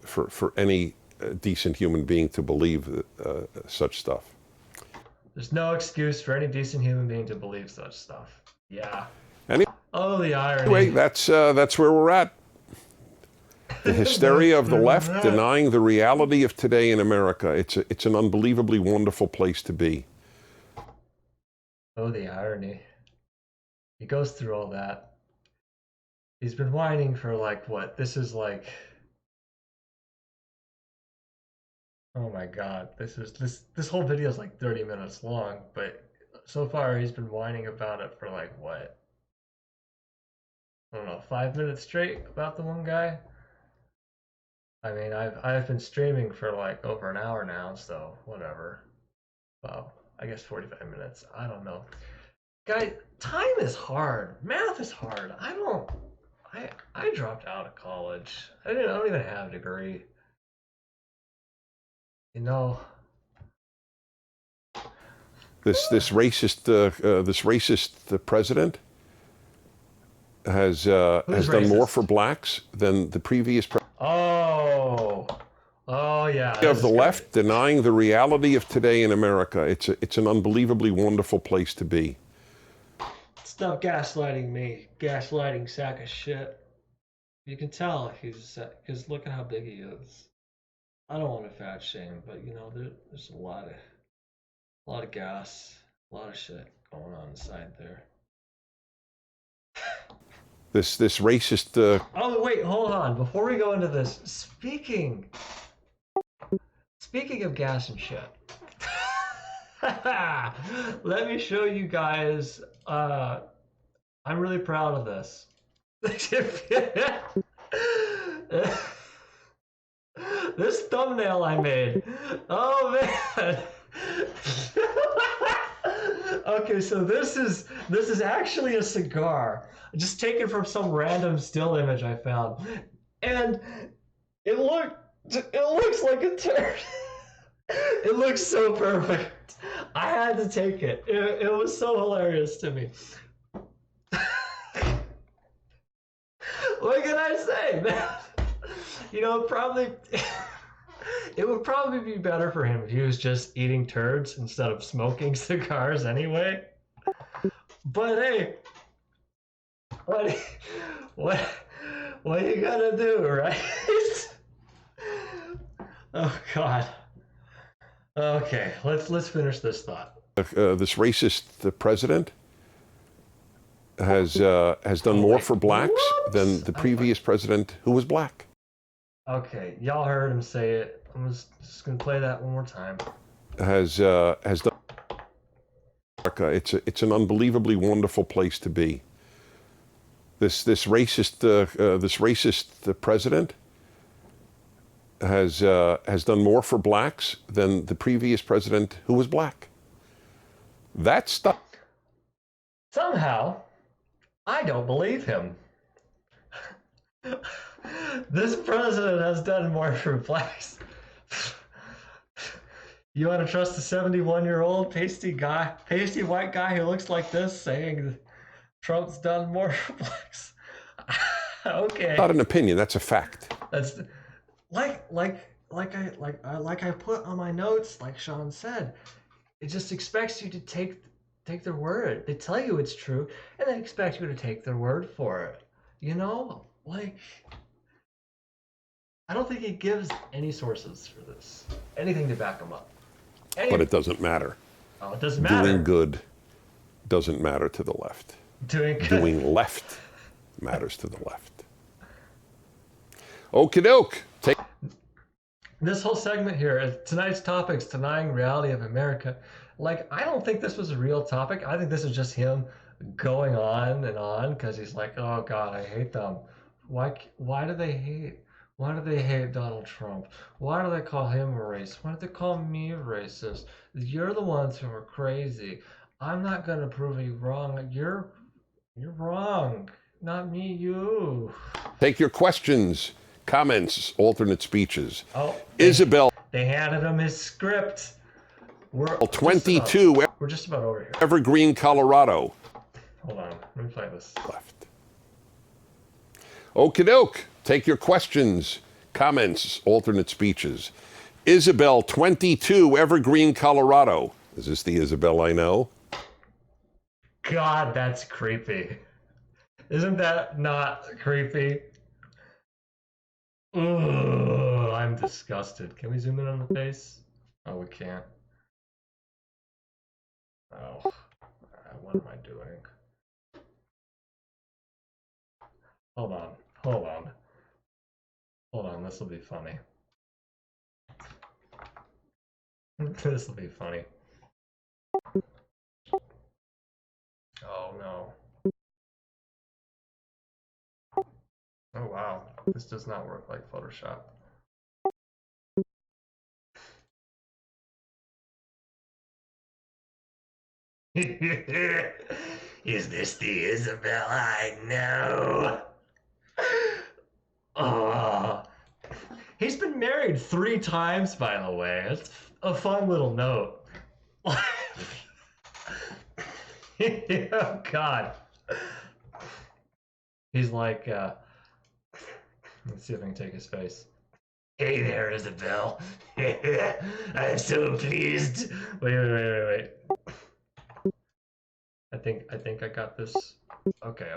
For any decent human being to believe such stuff. There's no excuse for any decent human being to believe such stuff. Yeah. Anyway, Oh, the irony. Anyway, that's where we're at. The hysteria of the left denying the reality of today in America. It's an unbelievably wonderful place to be. Oh, the irony. He goes through all that. He's been whining for what? This is oh my God. This whole video is 30 minutes long, but so far he's been whining about it for what? I don't know, 5 minutes straight about the one guy. I mean, I've been streaming for over an hour now, so whatever. Well, I guess 45 minutes. I don't know. Guys, time is hard. Math is hard. I dropped out of college. I don't even have a degree. This racist president has done racist? more for blacks than the previous president. Oh yeah. Of the left denying the reality of today in America. It's an unbelievably wonderful place to be. Stop gaslighting me, gaslighting sack of shit. You can tell because look at how big he is. I don't want to fat shame, but there's a lot of gas, a lot of shit going on inside there. This racist. Oh wait, hold on. Before we go into this, speaking of gas and shit, let me show you guys. I'm really proud of this. This thumbnail I made. Oh man. Okay, so this is actually a cigar, just taken from some random still image I found, and it looks like a turd. It looks so perfect. I had to take it. It was so hilarious to me. What can I say, man? It would probably be better for him if he was just eating turds instead of smoking cigars anyway. But hey, what you gotta do, right? Oh God. Okay, let's finish this thought. This racist president has done more for blacks than the previous president who was black. Okay, y'all heard him say it. I'm just gonna play that one more time. Has done. It's an unbelievably wonderful place to be. This racist president has done more for blacks than the previous president who was black. That stuff. Somehow, I don't believe him. This president has done more for blacks. You want to trust a 71-year-old pasty white guy who looks like this saying Trump's done more for blacks? Okay. Not an opinion, that's a fact. That's like I put on my notes, like Sean said, it just expects you to take their word. They tell you it's true, and they expect you to take their word for it. You know, like I don't think he gives any sources for this, anything to back him up. But it doesn't matter. Oh, it doesn't matter. Doing good doesn't matter to the left. Doing left matters to the left. Okie doke. Take this whole segment here, tonight's topic's denying reality of America. Like, I don't think this was a real topic. I think this is just him going on and on because he's like, oh God, I hate them. Why do they hate? Why do they hate Donald Trump? Why do they call him a racist? Why do they call me a racist? You're the ones who are crazy. I'm not gonna prove you wrong. You're wrong. Not me, you. Take your questions, comments, alternate speeches. Oh, Isabel. They handed him his script. We're 22. We're just about over here. Evergreen, Colorado. Hold on. Let me play this. Left. Okie doke. Take your questions, comments, alternate speeches. Isabel, 22, Evergreen, Colorado. Is this the Isabel I know? God, that's creepy. Isn't that not creepy? Ugh, I'm disgusted. Can we zoom in on the face? Oh, we can't. Oh, what am I doing? Hold on, hold on. Hold on, this will be funny. This will be funny. Oh no. Oh wow, this does not work like Photoshop. Is this the Isabel I know? Oh, he's been married 3 times, by the way. It's a fun little note. Oh God. He's like, let's see if I can take his face. Hey there, Isabel. I'm so pleased. Wait. I think I got this. Okay.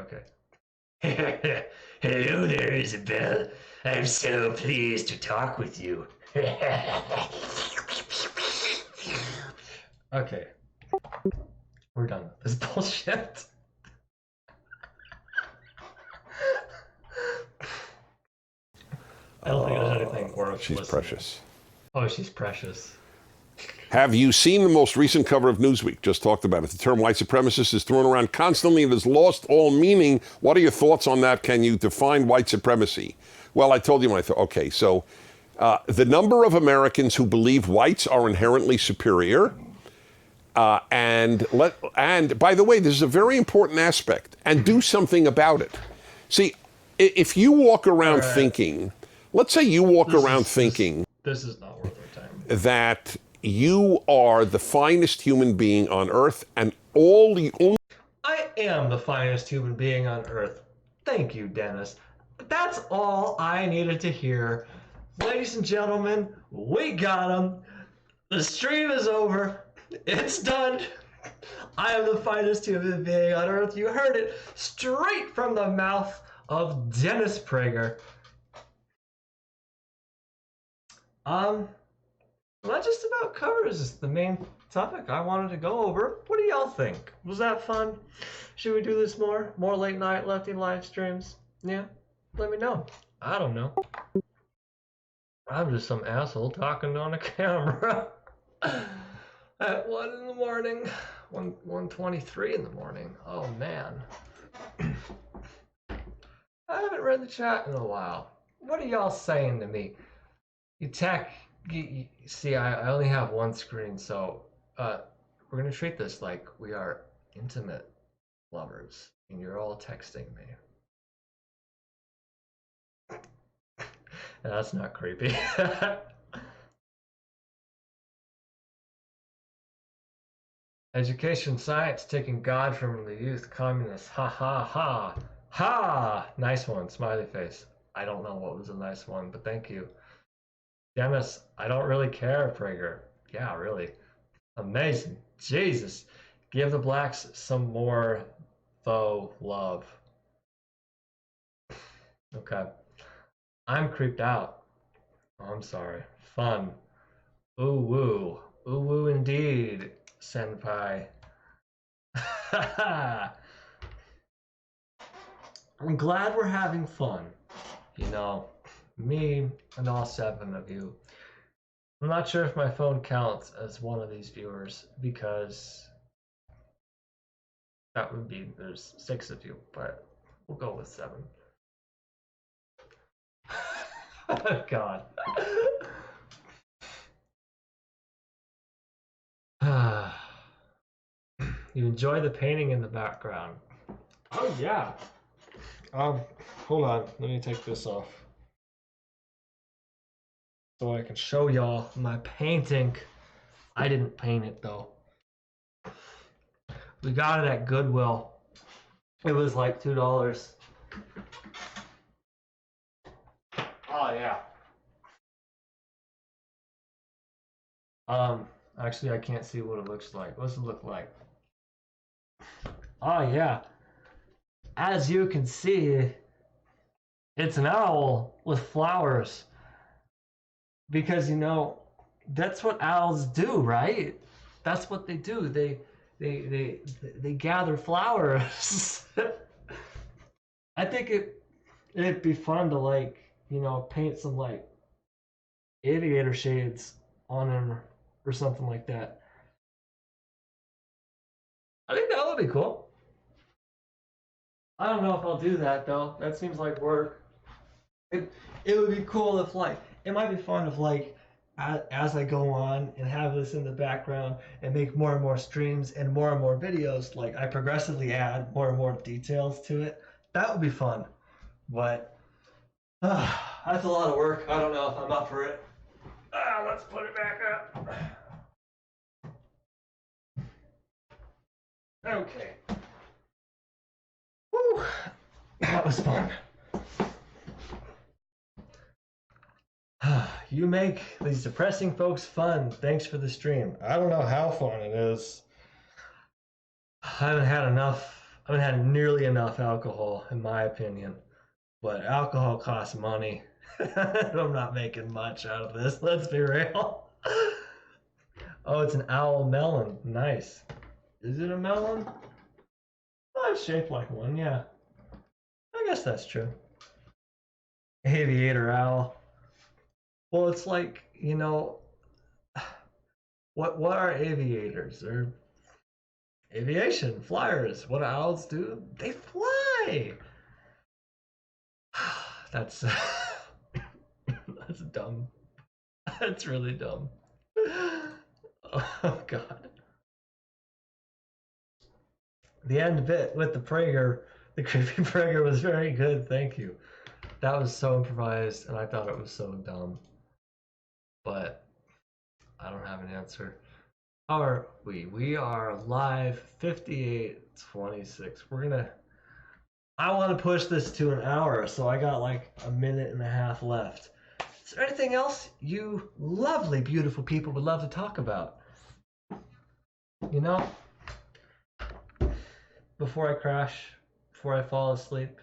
Hello there, Isabel. I'm so pleased to talk with you. Okay. We're done with this bullshit. I don't think there's anything worth She's listening. precious. Oh, she's precious. Have you seen the most recent cover of Newsweek? Just talked about it. The term white supremacist is thrown around constantly and has lost all meaning. What are your thoughts on that? Can you define white supremacy? Well, I told you my thought. Okay, so the number of Americans who believe whites are inherently superior, and by the way, this is a very important aspect, and do something about it. See, if you walk around thinking, let's say you walk around thinking this is not worth our time. That you are the finest human being on earth, and all the only... I am the finest human being on earth. Thank you, Dennis. That's all I needed to hear. Ladies and gentlemen, we got him. The stream is over. It's done. I am the finest human being on earth. You heard it straight from the mouth of Dennis Prager. That just about covers the main topic I wanted to go over. What do y'all think? Was that fun? Should we do this more? More late night lefty live streams? Yeah? Let me know. I don't know. I'm just some asshole talking on a camera at 1 in the morning. 1:23 in the morning. Oh man. I haven't read the chat in a while. What are y'all saying to me? See, I only have one screen, so we're gonna treat this like we are intimate lovers, and you're all texting me. That's not creepy. Education, science, taking God from the youth, communists. Ha ha ha. Ha! Nice one, smiley face. I don't know what was a nice one, but thank you. Dennis, I don't really care, Prager. Yeah, really. Amazing. Jesus. Give the blacks some more, though, love. Okay. I'm creeped out. Oh, I'm sorry. Fun. Ooh woo. Ooh woo indeed, senpai. I'm glad we're having fun. You know, me and all 7 of you. I'm not sure if my phone counts as one of these viewers because that would be, there's 6 of you, but we'll go with 7. Oh, God. You enjoy the painting in the background. Oh, yeah. Hold on. Let me take this off so I can show y'all my painting. I didn't paint it though. We got it at Goodwill. It was like $2. Oh yeah. Actually I can't see what it looks like. What's it look like? Oh yeah. As you can see, it's an owl with flowers. Because you know, that's what owls do, right? That's what they do. They gather flowers. I think it'd be fun to like, you know, paint some like aviator shades on him or something like that. I think that would be cool. I don't know if I'll do that though. That seems like work. It would be cool if like it might be fun if like as I go on and have this in the background and make more and more streams and more videos, like I progressively add more and more details to it. That would be fun. But that's a lot of work. I don't know if I'm up for it. Let's put it back up. Okay. Woo! That was fun. You make these depressing folks fun. Thanks for the stream. I don't know how fun it is. I haven't had nearly enough alcohol, in my opinion. But alcohol costs money. I'm not making much out of this, let's be real. Oh, it's an owl melon. Nice. Is it a melon? Oh, it's shaped like one, yeah. I guess that's true. Aviator owl. Well, it's like, you know, what are aviators? They're aviation, flyers. What do owls do? They fly. That's that's dumb. That's really dumb. Oh God. The end bit with the Prager, the creepy Prager was very good. Thank you. That was so improvised, and I thought it was so dumb. But I don't have an answer. How are we? We are live 58:26. I want to push this to an hour, so I got like a minute and a half left. Is there anything else you lovely, beautiful people would love to talk about? You know? Before I crash, before I fall asleep?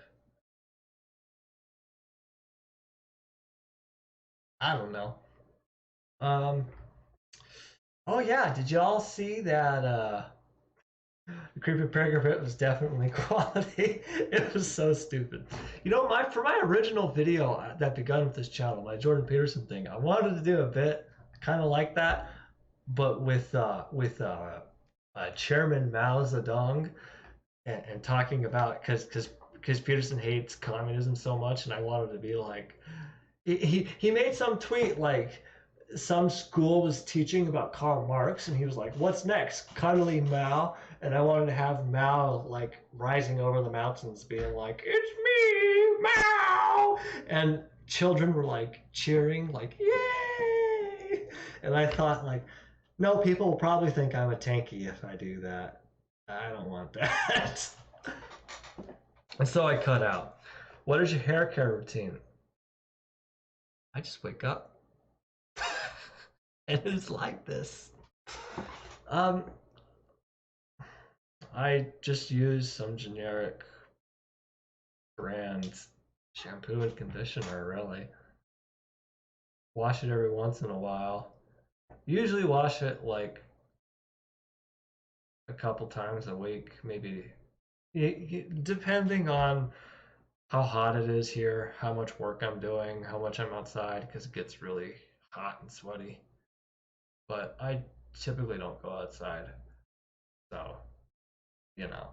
I don't know. Um, oh yeah, did y'all see that the Creepy Prager bit was definitely quality. It was so stupid. You know, for my original video that begun with this channel, my Jordan Peterson thing, I wanted to do a bit kind of like that, but with Chairman Mao Zedong and talking about because Peterson hates communism so much, and I wanted to be like he made some tweet like some school was teaching about Karl Marx, and he was like, "What's next? Cuddling Mao." And I wanted to have Mao like rising over the mountains, being like, "It's me, Mao!" And children were like cheering, like, "Yay!" And I thought, like, No, people will probably think I'm a tanky if I do that. I don't want that. And so I cut out. What is your hair care routine? I just wake up. And it's like this. Um, I just use some generic brand shampoo and conditioner, really. Wash it every once in a while. Usually wash it like a couple times a week, maybe. Depending on how hot it is here, how much work I'm doing, how much I'm outside, because it gets really hot and sweaty. But I typically don't go outside. So, you know.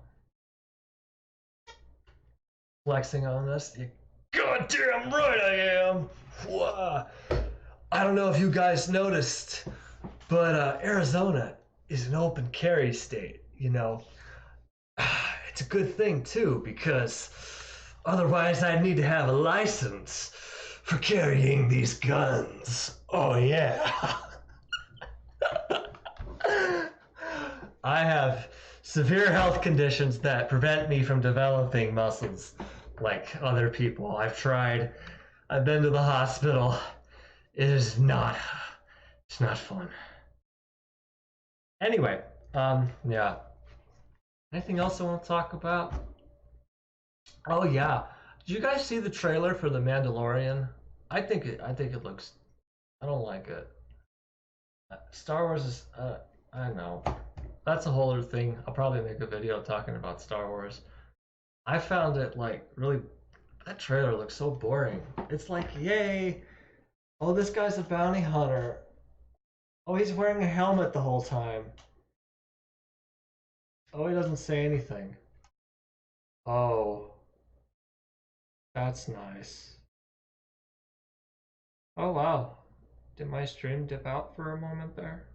Flexing on this, you goddamn right I am! Whoa. I don't know if you guys noticed, but Arizona is an open carry state, you know. It's a good thing, too, because otherwise I'd need to have a license for carrying these guns. Oh, yeah. I have severe health conditions that prevent me from developing muscles like other people. I've tried. I've been to the hospital. It's not fun. Anyway, yeah. Anything else I want to talk about? Oh yeah. Did you guys see the trailer for The Mandalorian? I think it looks, I don't like it. Star Wars is I know. That's a whole other thing. I'll probably make a video talking about Star Wars. I found it like really, that trailer looks so boring. It's like, yay, oh, this guy's a bounty hunter. Oh, he's wearing a helmet the whole time. Oh, he doesn't say anything. Oh, that's nice. Oh, wow. Did my stream dip out for a moment there?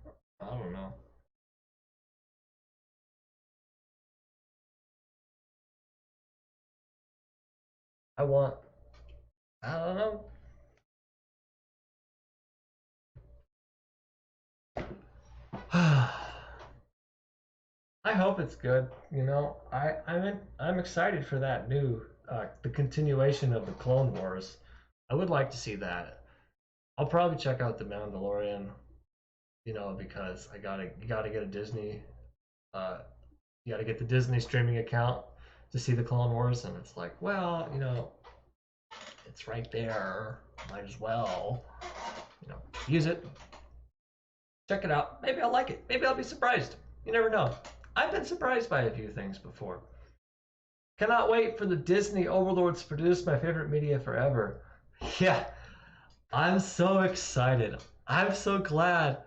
I don't know. I don't know. I hope it's good. You know, I'm excited for that new the continuation of the Clone Wars. I would like to see that. I'll probably check out the Mandalorian. You know, because you gotta get a Disney. Uh, you gotta get the Disney streaming account to see the Clone Wars, and it's like, well, you know, it's right there. Might as well, you know, use it. Check it out. Maybe I'll like it. Maybe I'll be surprised. You never know. I've been surprised by a few things before. Cannot wait for the Disney overlords to produce my favorite media forever. Yeah, I'm so excited. I'm so glad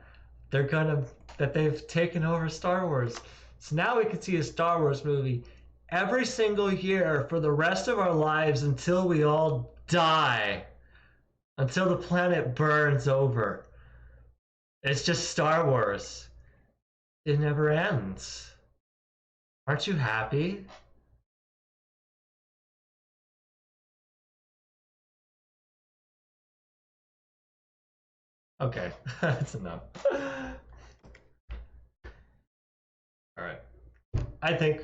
that they've taken over Star Wars. So now we can see a Star Wars movie every single year for the rest of our lives until we all die. Until the planet burns over. It's just Star Wars. It never ends. Aren't you happy? Okay, that's enough. All right. I think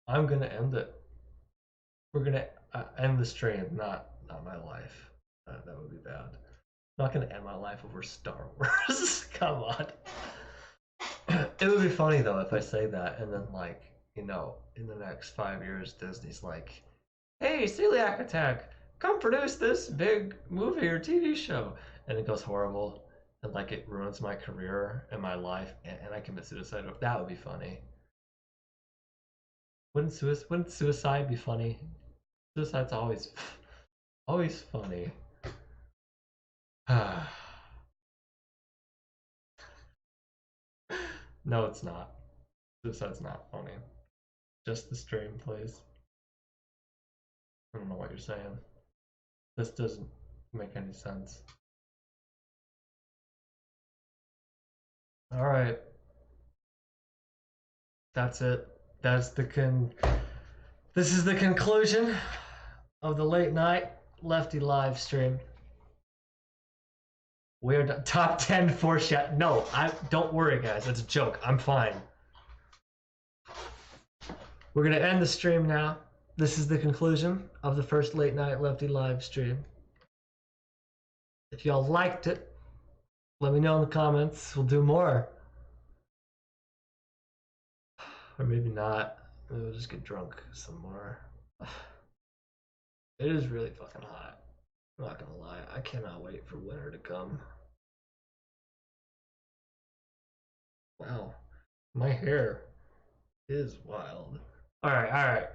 I'm gonna end it. We're gonna end the stream, not my life. That would be bad. I'm not gonna end my life over Star Wars. Come on. It would be funny though if I say that and then, like, you know, in the next 5 years Disney's like, hey, celiac attack, come produce this big movie or TV show, and it goes horrible and like it ruins my career and my life, and I commit suicide. That would be funny. Wouldn't suicide be funny? Suicide's always funny. No, it's not. Suicide's not funny. Just the stream, please. I don't know what you're saying. This doesn't make any sense. All right. That's it. This is the conclusion of the late night Lefty live stream. We're top 10 foreshadow. No, don't worry, guys. It's a joke. I'm fine. We're gonna end the stream now. This is the conclusion of the first late night Lefty live stream. If y'all liked it, let me know in the comments. We'll do more. Or maybe not. Maybe we'll just get drunk some more. It is really fucking hot. I'm not gonna lie. I cannot wait for winter to come. Wow. My hair is wild. Alright, alright.